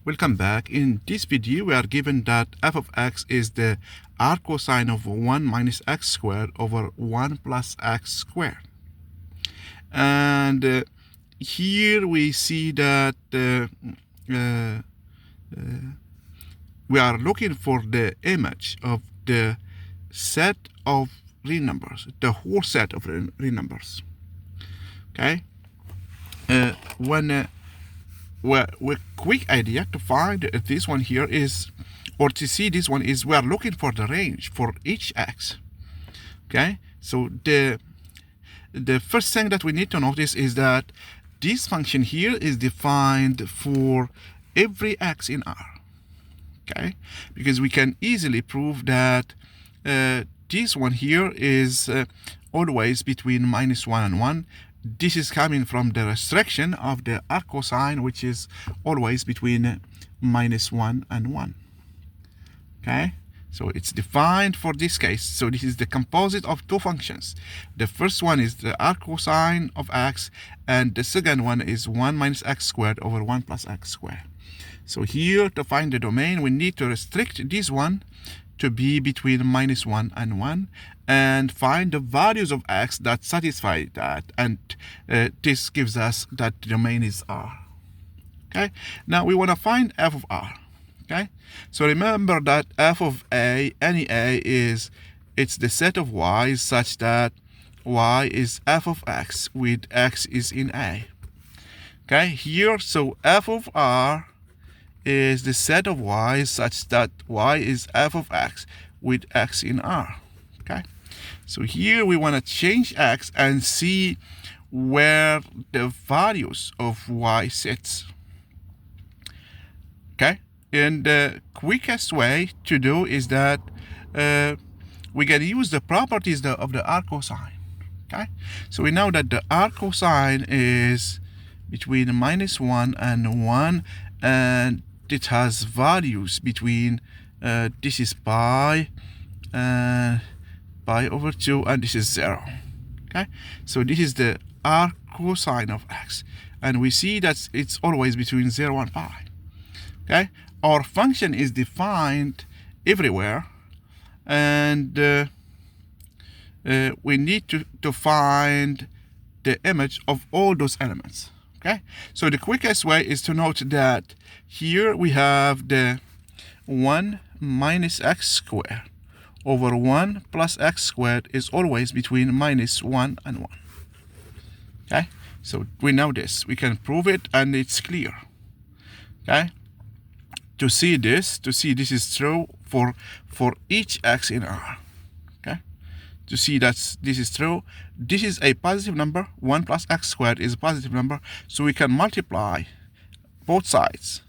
Welcome back. In this video, we are given that f of x is the arcosine of 1 minus x squared over 1 plus x squared. And here we see that we are looking for the image of the set of real numbers, the whole set of real numbers. Okay? Quick idea to find this one here is, or to see this one is, we are looking for the range for each x. Okay, so the first thing that we need to notice is that this function here is defined for every x in R. Okay, because we can easily prove that this one here is always between -1 and 1. This is coming from the restriction of the arcosine, which is always between -1 and 1. Okay, so it's defined for this case. So this is the composite of two functions. The first one is the arcosine of x, and the second one is 1 minus x squared over 1 plus x squared. So here, to find the domain, we need to restrict this one to be between -1 and 1 and find the values of x that satisfy that, and this gives us that the domain is R. Okay, now we want to find f of R. Okay, so remember that f of a, any a, it's the set of y such that y is f of x with x is in a. Okay, here, so f of R is the set of y such that y is f of x with x in R. Okay, so here we want to change x and see where the values of y sits. Okay, and the quickest way to do is that we can use the properties of the arcosine. Okay, so we know that the arcosine is between -1 and 1, and it has values between this is pi over 2, and this is 0. Okay, so this is the arcosine of x, and we see that it's always between 0 and pi. Okay, our function is defined everywhere, and we need to find the image of all those elements. Okay, so the quickest way is to note that here we have the 1 minus x squared over 1 plus x squared is always between -1 and 1. Okay, so we know this. We can prove it, and it's clear. Okay, to see this is true for each x in R. Okay, to see that this is true, this is a positive number. 1 plus x squared is a positive number, so we can multiply both sides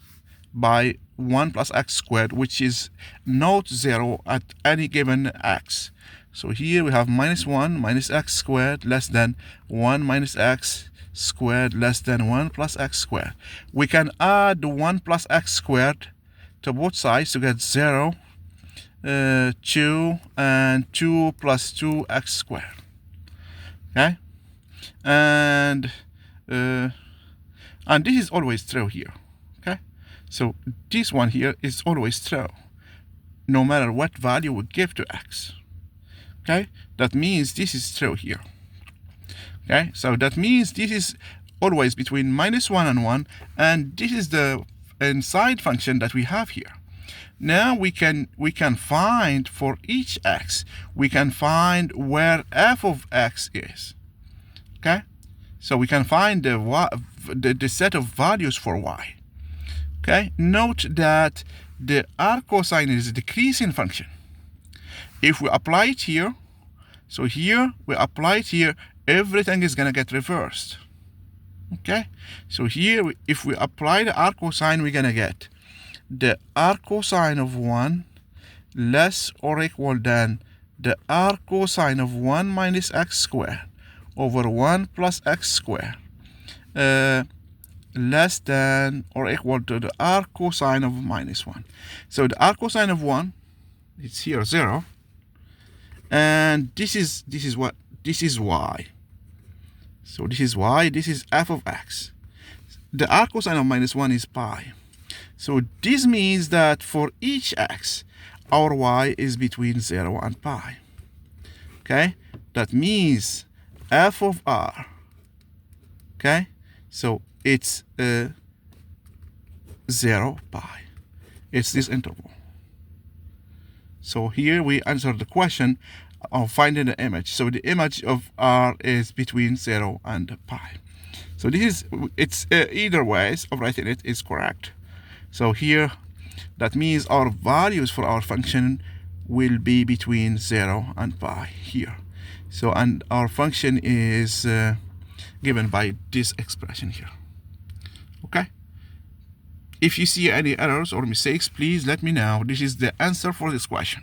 by 1 plus x squared, which is not 0 at any given x. So here we have -1 minus x squared less than 1 minus x squared less than 1 plus x squared. We can add 1 plus x squared to both sides to get 0, 2, and 2 plus 2x squared. Okay, and this is always true here. Okay, so this one here is always true no matter what value we give to x. Okay, that means this is true here. Okay, so that means this is always between -1 and 1, and this is the inside function that we have here. Now we can find for each x, we can find where f of x is. Okay, so we can find the set of values for y. Okay, note that the arcosine is a decreasing function. If we apply it here, so here we apply it here, everything is gonna get reversed. Okay, so here if we apply the arcosine, we're gonna get the arcosine of 1 less or equal than the arcosine of 1 minus x squared over 1 plus x squared less than or equal to the arcosine of -1. So the arcosine of 1, it's here 0, and this is what? This is y. So this is y, this is f of x. The arcosine of -1 is pi. So this means that for each x, our y is between 0 and pi. Okay, that means f of r, okay, so it's 0 pi. It's this interval. So here we answer the question of finding the image. So the image of r is between 0 and pi. So this is, either ways of writing it is correct. So here, that means our values for our function will be between 0 and pi here. So, and our function is given by this expression here. Okay? If you see any errors or mistakes, please let me know. This is the answer for this question.